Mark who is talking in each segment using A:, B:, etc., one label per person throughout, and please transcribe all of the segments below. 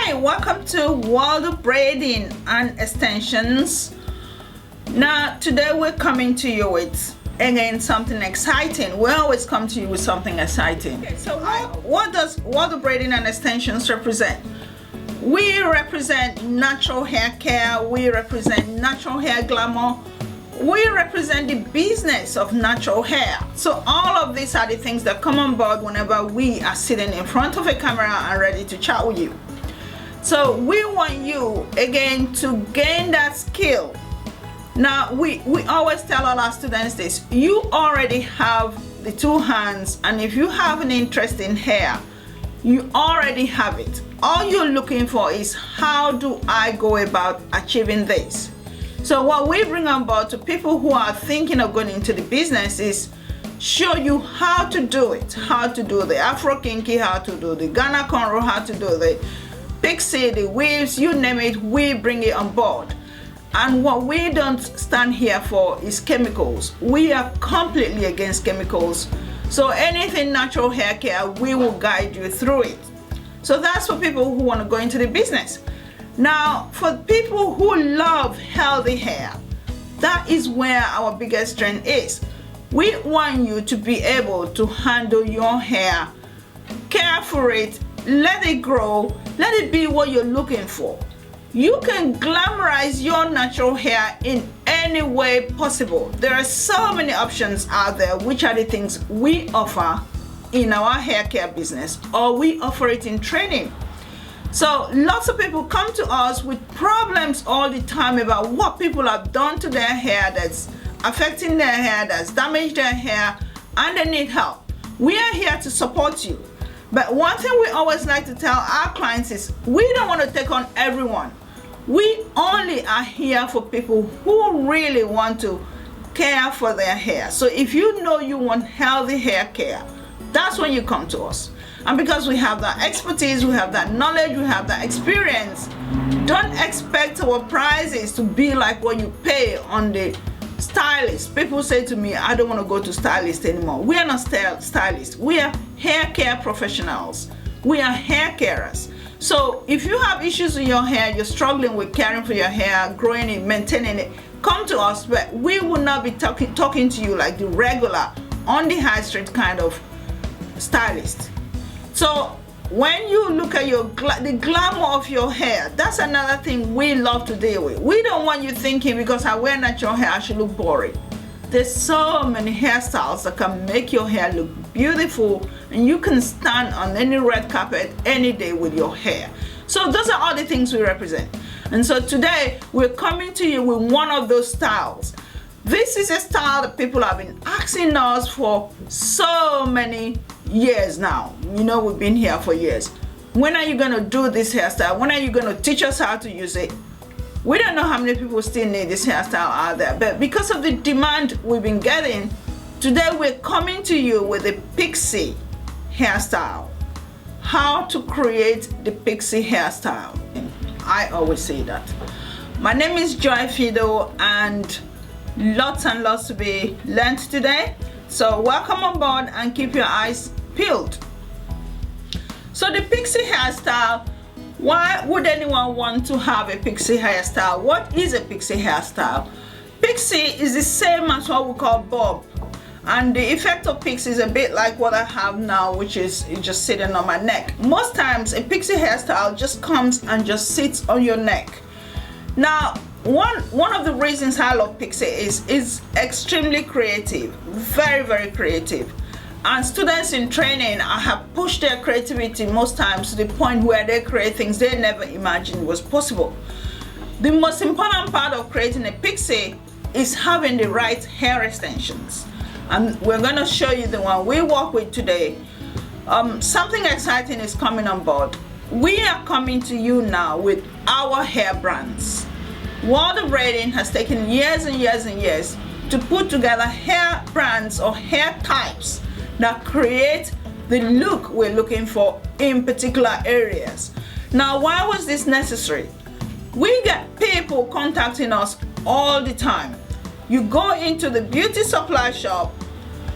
A: Hi, welcome to World of Braiding and Extensions. Now today we're coming to you with again something exciting. We always come to you with something exciting. Okay, so what does World of Braiding and Extensions represent? We represent natural hair care, we represent natural hair glamour, we represent the business of natural hair. So all of these are the things that come on board whenever we are sitting in front of a camera and ready to chat with you. So we want you again to gain that skill. Now we always tell all our students this: you already have the two hands, and if you have an interest in hair, you already have it. All you're looking for is, how do I go about achieving this? So what we bring on board to people who are thinking of going into the business is show you how to do it, how to do the Afro Kinky, how to do the Ghana cornrow, how to do the Pixie, the weaves, you name it, we bring it on board. And what we don't stand here for is chemicals. We are completely against chemicals. So anything natural hair care, we will guide you through it. So that's for people who want to go into the business. Now, for people who love healthy hair, that is where our biggest strength is. We want you to be able to handle your hair, care for it, let it grow, let it be what you're looking for. You can glamorize your natural hair in any way possible. There are so many options out there, which are the things we offer in our hair care business, or we offer it in training. So lots of people come to us with problems all the time about what people have done to their hair that's affecting their hair, that's damaged their hair, and they need help. We are here to support you. But one thing we always like to tell our clients is we don't want to take on everyone. We only are here for people who really want to care for their hair. So if you know you want healthy hair care, that's when you come to us. And because we have that expertise, we have that knowledge, we have that experience, don't expect our prices to be like what you pay on the stylist. People say to me, I don't want to go to stylist anymore. We are not stylists. We are hair care professionals. We are hair carers. So if you have issues with your hair, you're struggling with caring for your hair, growing it, maintaining it, come to us. But we will not be talking to you like the regular, on the high street kind of stylist. So when you look at the glamour of your hair, that's another thing we love to deal with. We don't want you thinking because I wear natural hair, I should look boring. There's so many hairstyles that can make your hair look beautiful, and you can stand on any red carpet any day with your hair. So those are all the things we represent. And so today we're coming to you with one of those styles. This is a style that people have been asking us for so many years now. You know, we've been here for years. When are you going to do this hairstyle? When are you going to teach us how to use it? We don't know how many people still need this hairstyle out there, but because of the demand we've been getting, today we're coming to you with a Pixie hairstyle. How to create the Pixie hairstyle. I always say that. My name is joyphido, and lots to be learned today. So welcome on board and keep your eyes peeled. So the Pixie hairstyle, why would anyone want to have a Pixie hairstyle? What is a Pixie hairstyle? Pixie is the same as what we call bob. And the effect of Pixie is a bit like what I have now, which is just sitting on my neck. Most times a Pixie hairstyle just comes and just sits on your neck. Now, one of the reasons I love Pixie is it's extremely creative, very creative. And students in training, I have pushed their creativity most times to the point where they create things they never imagined was possible. The most important part of creating a Pixie is having the right hair extensions. And we're going to show you the one we work with today. Something exciting is coming on board. We are coming to you now with our hair brands. World of Braiding has taken years and years to put together hair brands or hair types that create the look we're looking for in particular areas. Now, why was this necessary? We get people contacting us all the time. You go into the beauty supply shop,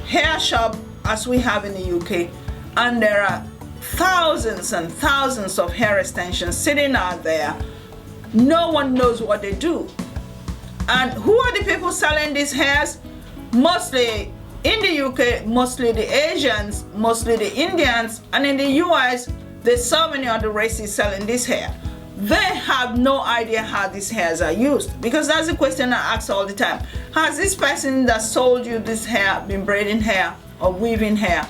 A: hair shop as we have in the UK, and there are thousands and thousands of hair extensions sitting out there. No one knows what they do. And who are the people selling these hairs? Mostly in the UK, mostly the Asians, mostly the Indians, and in the US, there's so many other races selling this hair. They have no idea how these hairs are used, because that's the question I ask all the time. Has this person that sold you this hair been braiding hair or weaving hair?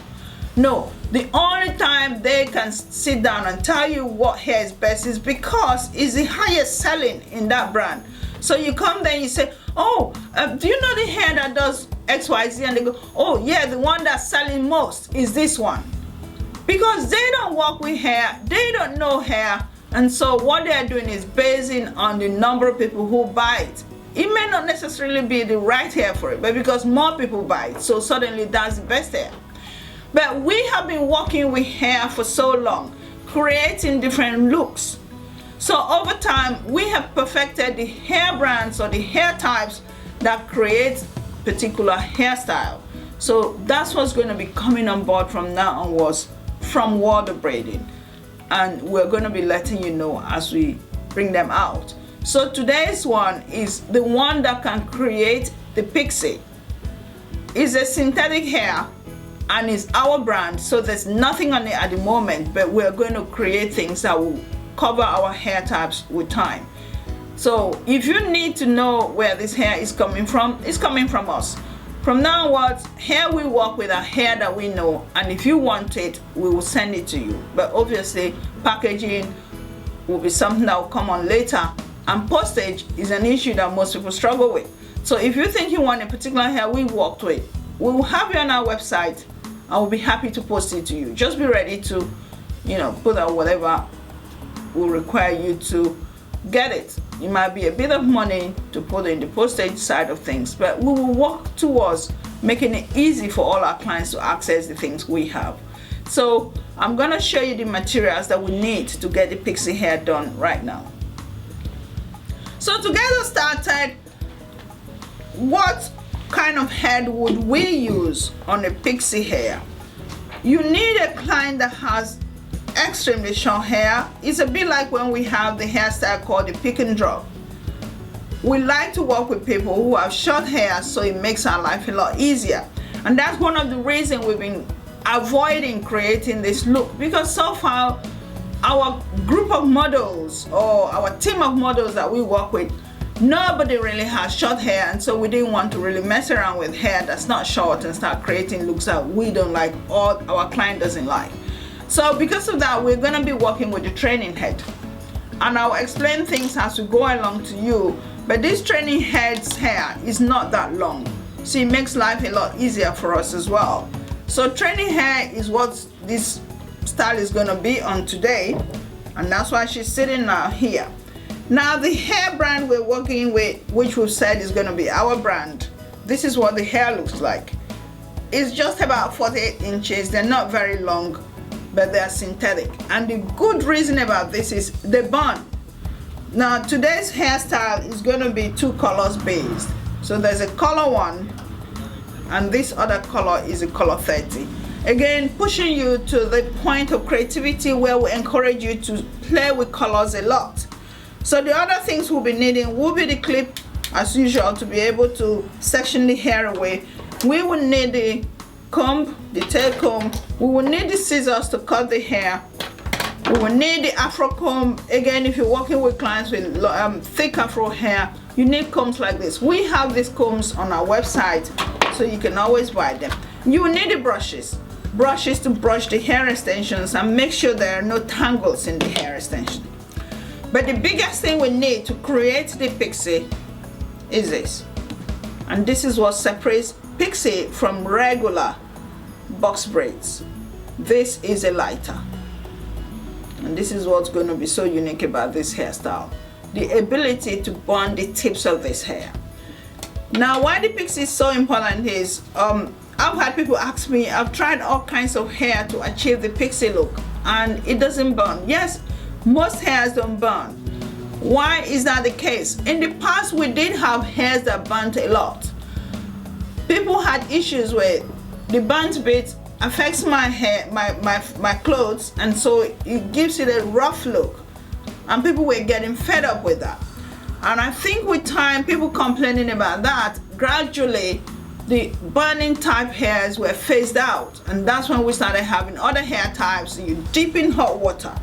A: No. The only time they can sit down and tell you what hair is best is because it's the highest selling in that brand. So you come there and you say, oh, do you know the hair that does XYZ? And they go, oh yeah, the one that's selling most is this one. Because they don't work with hair, they don't know hair, and so what they're doing is basing on the number of people who buy it. It may not necessarily be the right hair for it, but because more people buy it, so suddenly that's the best hair. But we have been working with hair for so long, creating different looks. So over time, we have perfected the hair brands or the hair types that create particular hairstyle. So that's what's going to be coming on board from now onwards from World of Braiding. And we're going to be letting you know as we bring them out. So today's one is the one that can create the Pixie. It's a synthetic hair and it's our brand, so there's nothing on it at the moment, but we're going to create things that will cover our hair types with time. So if you need to know where this hair is coming from, it's coming from us. From now onwards, hair we work with are hair that we know, and if you want it, we will send it to you. But obviously, packaging will be something that will come on later, and postage is an issue that most people struggle with. So if you think you want a particular hair we worked with, we will have you on our website. I will be happy to post it to you. Just be ready to, put out whatever will require you to get it. It might be a bit of money to put in the postage side of things, but we will work towards making it easy for all our clients to access the things we have. So I'm gonna show you the materials that we need to get the Pixie hair done right now. So to get us started, what kind of head would we use on a Pixie hair? You need a client that has extremely short hair. It's a bit like when we have the hairstyle called the pick and drop. We like to work with people who have short hair, so it makes our life a lot easier. And that's one of the reasons we've been avoiding creating this look, because so far our group of models or our team of models that we work with, nobody really has short hair, and so we didn't want to really mess around with hair that's not short and start creating looks that we don't like or our client doesn't like. So because of that, we're going to be working with the training head, and I'll explain things as we go along to you. But this training head's hair is not that long, so it makes life a lot easier for us as well. So training hair is what this style is going to be on today, and that's why she's sitting now here. Now the hair brand we're working with, which we've said is going to be our brand, this is what the hair looks like. It's just about 48 inches. They're not very long, but they're synthetic. And the good reason about this is they burn. Now today's hairstyle is going to be two colors based. So there's a color 1 and this other color is a color 30. Again, pushing you to the point of creativity where we encourage you to play with colors a lot. So the other things we'll be needing will be the clip as usual to be able to section the hair away. We will need the comb, the tail comb. We will need the scissors to cut the hair. We will need the afro comb. Again, if you're working with clients with thick afro hair, you need combs like this. We have these combs on our website, so you can always buy them. You will need the brushes to brush the hair extensions and make sure there are no tangles in the hair extension. But the biggest thing we need to create the Pixie is this. And this is what separates Pixie from regular box braids. This is a lighter. And this is what's going to be so unique about this hairstyle. The ability to bond the tips of this hair. Now, why the Pixie is so important is, I've had people ask me, I've tried all kinds of hair to achieve the Pixie look, and it doesn't burn. Yes, most hairs don't burn. Why is that the case? In the past, we did have hairs that burnt a lot. People had issues with the burnt bit affects my hair, my clothes, and so it gives it a rough look, and people were getting fed up with that. And I think with time, people complaining about that, gradually the burning type hairs were phased out, and that's when we started having other hair types. You dip in hot water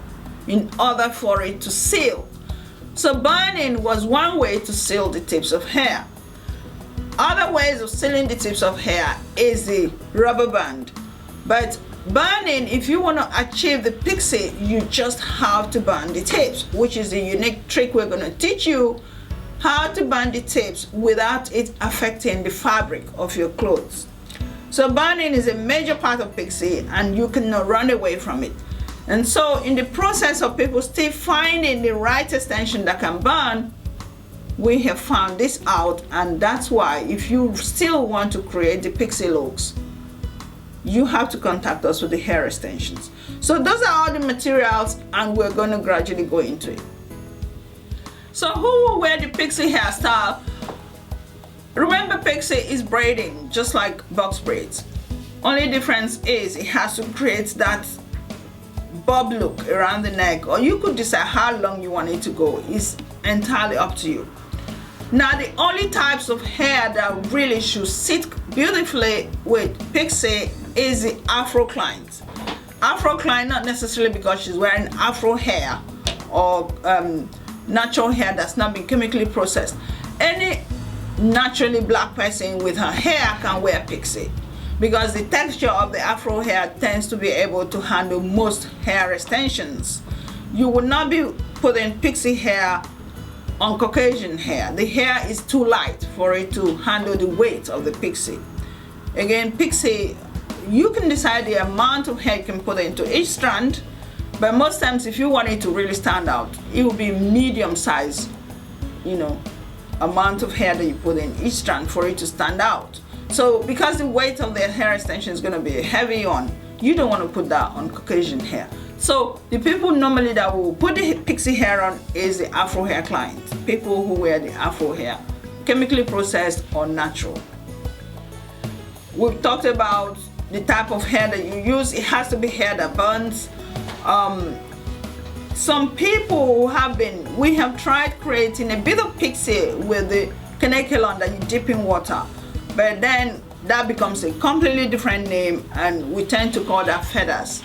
A: in order for it to seal. So burning was one way to seal the tips of hair. Other ways of sealing the tips of hair is the rubber band. But burning, if you want to achieve the pixie, you just have to burn the tips, which is a unique trick we're going to teach you, how to burn the tips without it affecting the fabric of your clothes. So burning is a major part of pixie, and you cannot run away from it. And so in the process of people still finding the right extension that can burn, we have found this out, and that's why if you still want to create the pixie looks, you have to contact us with the hair extensions. So those are all the materials, and we're going to gradually go into it. So who will wear the pixie hairstyle? Remember, pixie is braiding just like box braids. Only difference is it has to create that bob look around the neck, or you could decide how long you want it to go. It's entirely up to you. Now, the only types of hair that really should sit beautifully with pixie is the Afro client. Afro client, not necessarily because she's wearing Afro hair or natural hair that's not been chemically processed. Any naturally black person with her hair can wear pixie, because the texture of the Afro hair tends to be able to handle most hair extensions. You will not be putting pixie hair on Caucasian hair. The hair is too light for it to handle the weight of the pixie. Again, pixie, you can decide the amount of hair you can put into each strand, but most times if you want it to really stand out, it will be medium size, amount of hair that you put in each strand for it to stand out. So because the weight of the hair extension is going to be heavy on, you don't want to put that on Caucasian hair. So the people normally that will put the pixie hair on is the Afro hair client, people who wear the Afro hair, chemically processed or natural. We've talked about the type of hair that you use. It has to be hair that burns. Some people we have tried creating a bit of pixie with the canacolon that you dip in water, but then that becomes a completely different name, and we tend to call that feathers.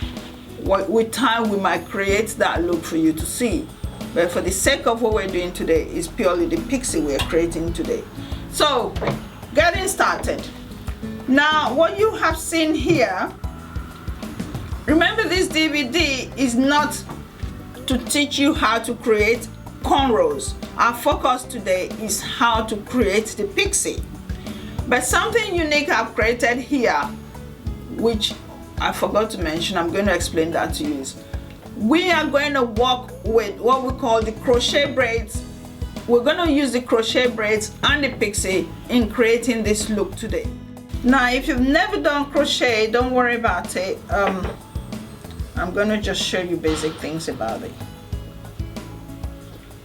A: With time, we might create that look for you to see, but for the sake of what we're doing today, is purely the pixie we're creating today. So, getting started. Now, what you have seen here, remember, this DVD is not to teach you how to create cornrows. Our focus today is how to create the pixie. But something unique I've created here, which I forgot to mention, I'm going to explain that to you. We are going to work with what we call the crochet braids. We're going to use the crochet braids and the pixie in creating this look today. Now, if you've never done crochet, don't worry about it. I'm going to just show you basic things about it.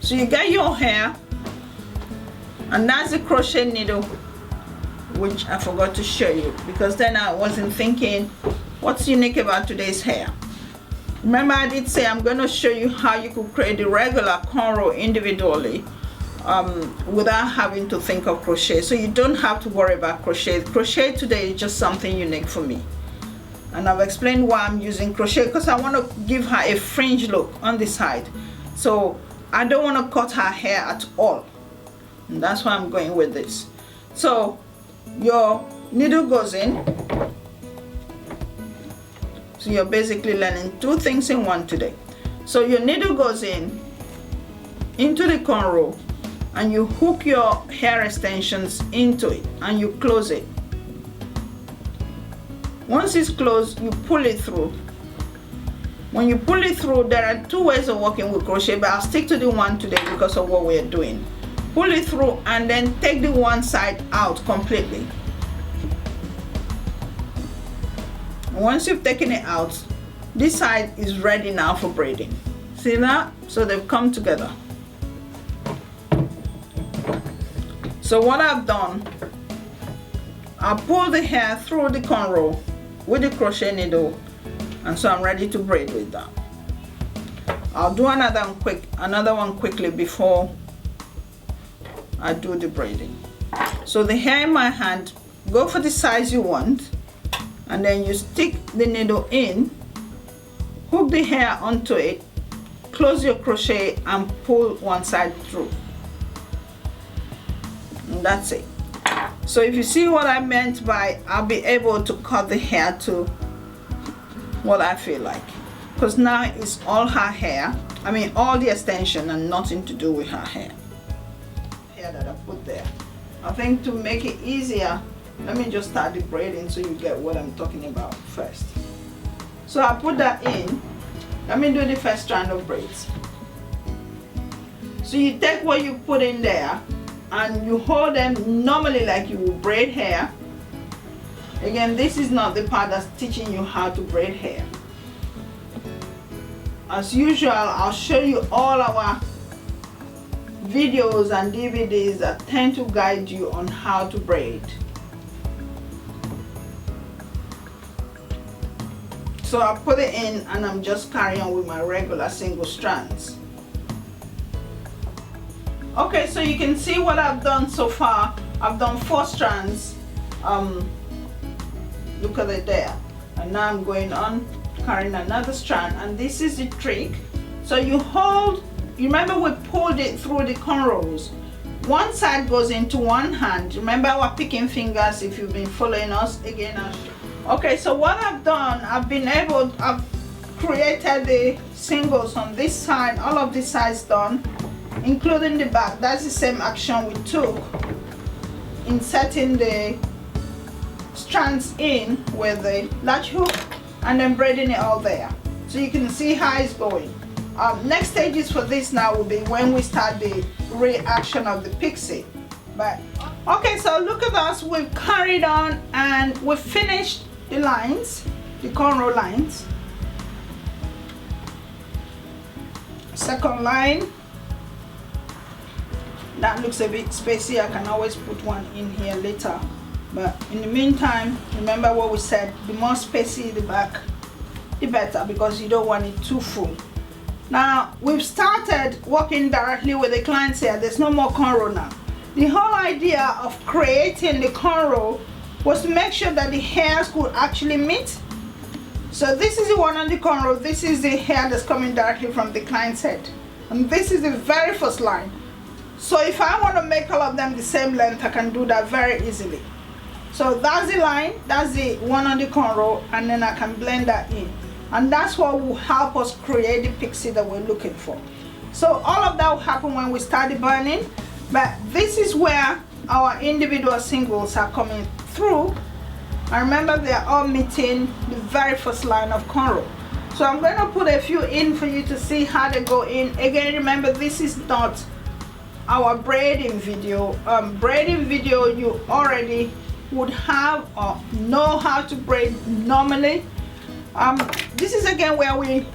A: So you get your hair, and that's the crochet needle, which I forgot to show you because then I wasn't thinking what's unique about today's hair. Remember, I did say I'm going to show you how you could create the regular cornrow individually without having to think of crochet, so you don't have to worry about crochet. Crochet today is just something unique for me, and I've explained why I'm using crochet, because I want to give her a fringe look on the side, so I don't want to cut her hair at all, and that's why I'm going with this. So your needle goes in. So you're basically learning two things in one today. So your needle goes into the cornrow, and you hook your hair extensions into it, and you close it. Once it's closed, you pull it through. When you pull it through, there are two ways of working with crochet, but I'll stick to the one today because of what we're doing. Pull it through and then take the one side out completely. Once you've taken it out, this side is ready now for braiding. See that? So they've come together. So what I've done, I pull the hair through the cornrow with the crochet needle, and so I'm ready to braid with that. I'll do another one quickly before I do the braiding. So the hair in my hand, go for the size you want, and then you stick the needle in, hook the hair onto it, close your crochet and pull one side through, and that's it. So if you see what I meant by I'll be able to cut the hair to what I feel like, because now it's all her hair, I mean all the extension and nothing to do with her hair that I put there. I think to make it easier, let me just start the braiding so you get what I'm talking about first. So I put that in. Let me do the first strand of braids. So you take what you put in there and you hold them normally like you would braid hair. Again, this is not the part that's teaching you how to braid hair. As usual, I'll show you all our videos and DVDs that tend to guide you on how to braid. So I put it in and I'm just carrying on with my regular single strands. Okay, so you can see what I've done so far. I've done 4 strands. Look at it there. And now I'm going on carrying another strand, and this is the trick. So you hold, you remember we pulled it through the cornrows. One side goes into one hand. Remember our picking fingers if you've been following us. Again, I'll show. Okay, so what I've done, I've created the singles on this side, all of this sides done, including the back. That's the same action we took inserting the strands in with the latch hook and then braiding it all there. So you can see how it's going. Next stages for this now will be when we start the reaction of the Pixie. But okay, so look at us, we've carried on and we've finished the lines, the cornrow lines. Second line, that looks a bit spacey. I can always put one in here later, but in the meantime, remember what we said, the more spacey the back, the better, because you don't want it too full. Now we've started working directly with the clients here. There's no more cornrow now. The whole idea of creating the cornrow was to make sure that the hairs could actually meet. So this is the one on the cornrow. This is the hair that's coming directly from the client's head, and this is the very first line. So if I want to make all of them the same length, I can do that very easily. So that's the line, that's the one on the cornrow, and then I can blend that in. And that's what will help us create the Pixie that we're looking for. So all of that will happen when we start the burning, but this is where our individual singles are coming through. And remember, they are all meeting the very first line of cornrow. So I'm going to put a few in for you to see how they go in. Again, remember, this is not our braiding video. Braiding video you already would have or know how to braid normally. This is again where we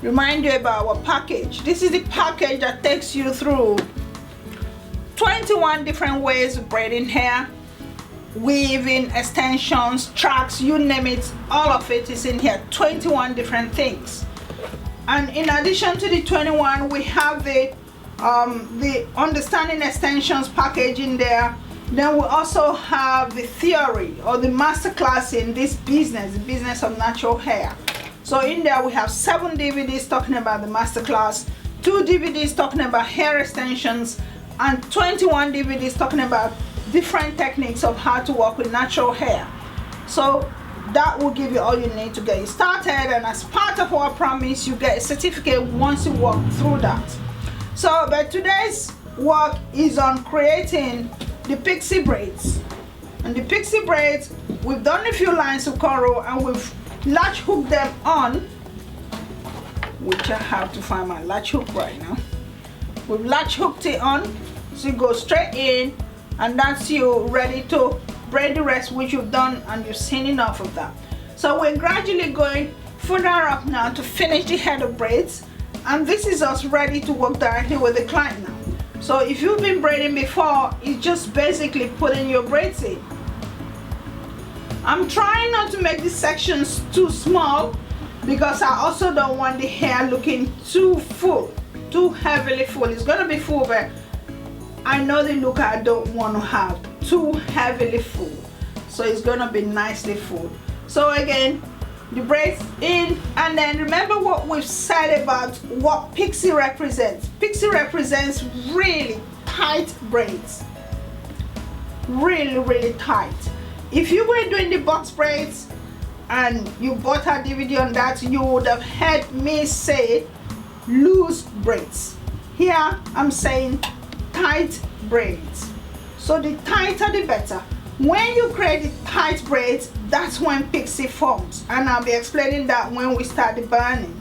A: remind you about our package. This is the package that takes you through 21 different ways of braiding hair, weaving, extensions, tracks, you name it, all of it is in here. 21 different things. And in addition to the 21, we have the understanding extensions package in there. Then we also have the theory or the masterclass in this business, the business of natural hair. So in there we have 7 DVDs talking about the masterclass, 2 DVDs talking about hair extensions, and 21 DVDs talking about different techniques of how to work with natural hair. So that will give you all you need to get you started, and as part of our promise, you get a certificate once you walk through that. So but today's work is on creating the Pixie braids. And the Pixie braids, we've done a few lines of cornrow and we've latch hooked them on, which I have to find my latch hook right now. We've latch hooked it on, so you go straight in, and that's you ready to braid the rest, which you've done and you've seen enough of that. So we're gradually going further up now to finish the head of braids, and this is us ready to work directly with the client now. So if you've been braiding before, it's just basically putting your braids in. I'm trying not to make the sections too small because I also don't want the hair looking too full, too heavily full. It's gonna be full, but I know the look I don't want to have too heavily full, so it's gonna be nicely full. So again, the braids in, and then remember what we've said about what Pixie represents. Pixie represents really tight braids, really tight. If you were doing the box braids and you bought a DVD on that, you would have heard me say loose braids. Here I'm saying tight braids. So the tighter the better. When you create the tight braids, that's when Pixie forms, and I'll be explaining that when we start the burning.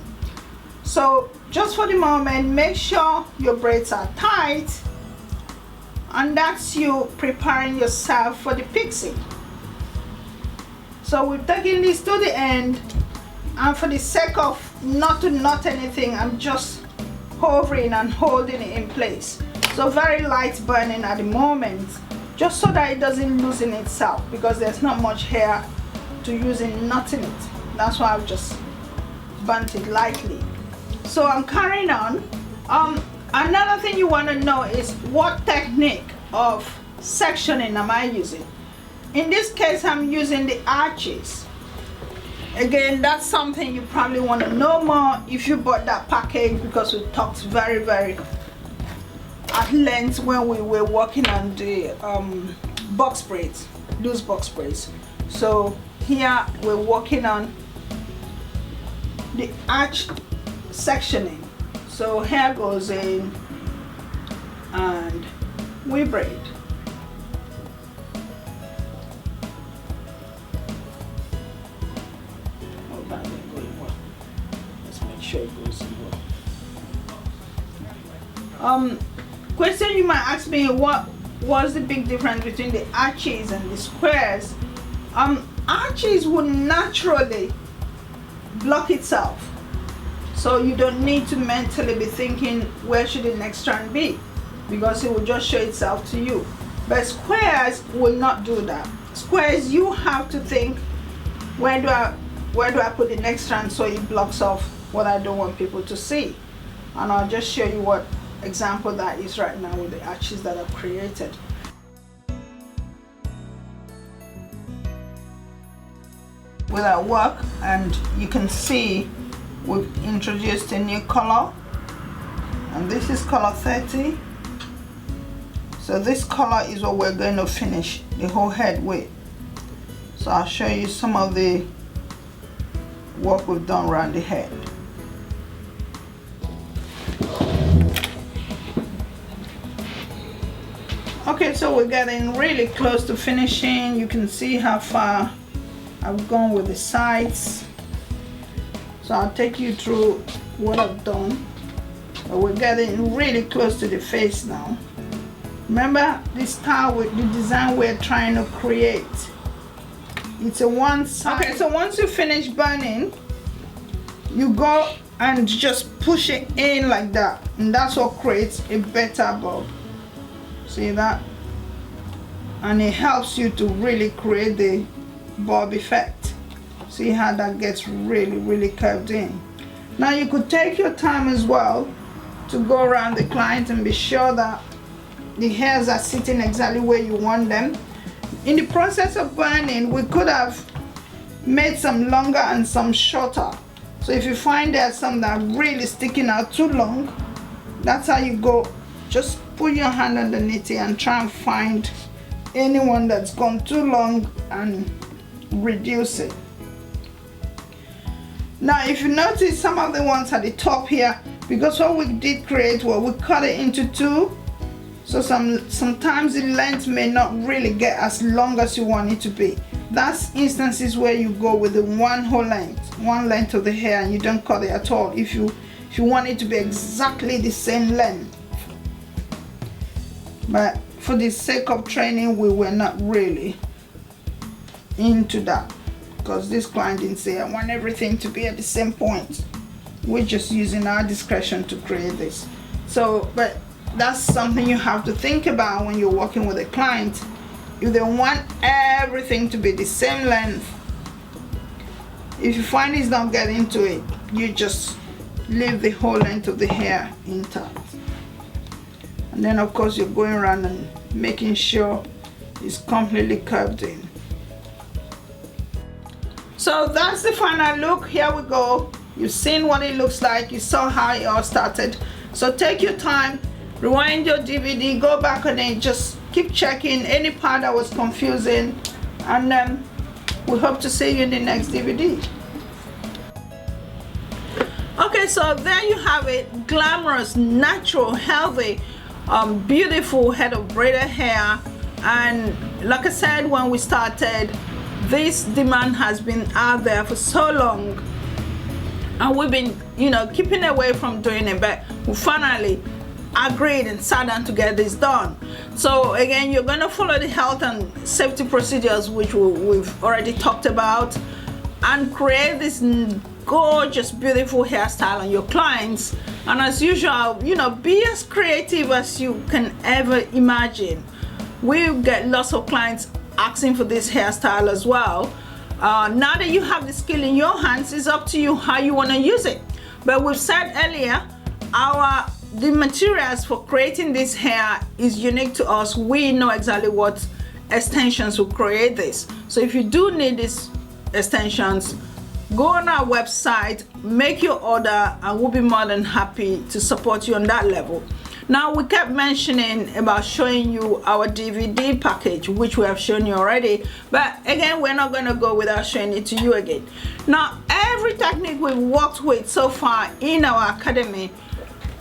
A: So just for the moment, make sure your braids are tight, and that's you preparing yourself for the Pixie. So we're taking this to the end, and for the sake of not to knot anything, I'm just hovering and holding it in place. So very light burning at the moment, just so that it doesn't loosen itself, because there's not much hair to use in knotting it. That's why I've just burnt it lightly. So I'm carrying on. Another thing you want to know is what technique of sectioning am I using. In this case, I'm using the arches. Again, that's something you probably want to know more if you bought that package, because we talked very at length when we were working on the box braids, loose box braids. So here we're working on the arch sectioning. So hair goes in and we braid. Oh, that didn't go in well. Let's make sure it goes in well. Question you might ask me, what was the big difference between the arches and the squares? Arches would naturally block itself, so you don't need to mentally be thinking where should the next strand be, because it will just show itself to you. But squares will not do that. Squares, you have to think, where do I put the next strand so it blocks off what I don't want people to see. And I'll just show you what example that is right now with the arches that I've created. With our work, and you can see we've introduced a new color, and this is color 30. So this color is what we're going to finish the whole head with. So I'll show you some of the work we've done around the head. Okay, so we're getting really close to finishing. You can see how far I've gone with the sides. So I'll take you through what I've done. But we're getting really close to the face now. Remember this style with the design we're trying to create. It's a one side. Okay, so once you finish burning, you go and just push it in like that. And that's what creates a better bob. See that? And it helps you to really create the bob effect. See how that gets really curved in. Now you could take your time as well to go around the client and be sure that the hairs are sitting exactly where you want them. In the process of burning, we could have made some longer and some shorter. So if you find there's some that are really sticking out too long, that's how you go. Just put your hand underneath it and try and find anyone that's gone too long and reduce it. Now if you notice some of the ones at the top here, because what we did create was we cut it into two, so sometimes the length may not really get as long as you want it to be. That's instances where you go with the one length of the hair, and you don't cut it at all if you want it to be exactly the same length. But for the sake of training, we were not really into that, because this client didn't say I want everything to be at the same point. We're just using our discretion to create this. So, but that's something you have to think about when you're working with a client. if they want everything to be the same length, if you find it's not getting to it, you just leave the whole length of the hair intact. And then of course you're going around and making sure it's completely curved in. So that's the final look. Here we go. You've seen what it looks like. You saw how it all started. So take your time, rewind your DVD, go back on it, just keep checking any part that was confusing, and we hope to see you in the next DVD. Okay, so there you have it. Glamorous, natural, healthy, beautiful head of braided hair. And like I said when we started, this demand has been out there for so long, and we've been, you know, keeping away from doing it, but we finally agreed and sat down to get this done. So again, you're going to follow the health and safety procedures, which we've already talked about, and create this gorgeous, beautiful hairstyle on your clients. And as usual, you know, be as creative as you can ever imagine. We get lots of clients asking for this hairstyle as well. Now that you have the skill in your hands, it's up to you how you want to use it. But we've said earlier, the materials for creating this hair is unique to us. We know exactly what extensions will create this. So if you do need these extensions, go on our website, make your order, and we'll be more than happy to support you on that level. Now, we kept mentioning about showing you our DVD package, which we have shown you already, but again, we're not going to go without showing it to you again. Now, every technique we've worked with so far in our academy,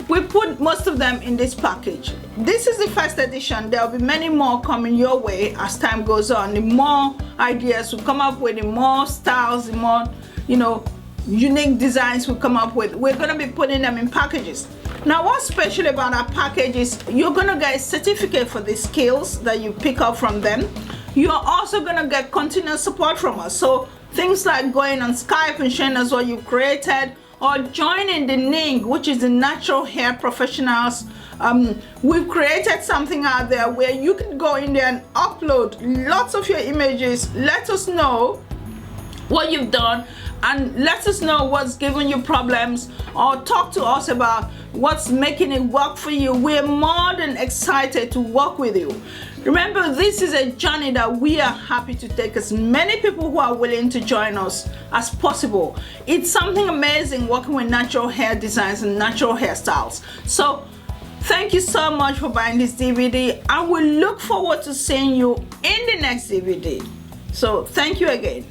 A: we put most of them in this package. This is the first edition. There will be many more coming your way as time goes on. The more ideas we come up with, the more styles, the more, you know, unique designs we come up with, we're going to be putting them in packages. Now, what's special about our package is you're going to get a certificate for the skills that you pick up from them. You're also going to get continuous support from us. So things like going on Skype and showing us what you created, or joining the NING, which is the Natural Hair Professionals. We've created something out there where you can go in there and upload lots of your images. Let us know what you've done, and let us know what's giving you problems, or talk to us about what's making it work for you. We're more than excited to work with you. Remember, this is a journey that we are happy to take as many people who are willing to join us as possible. It's something amazing working with natural hair designs and natural hairstyles. So thank you so much for buying this DVD, and we look forward to seeing you in the next DVD. So thank you again.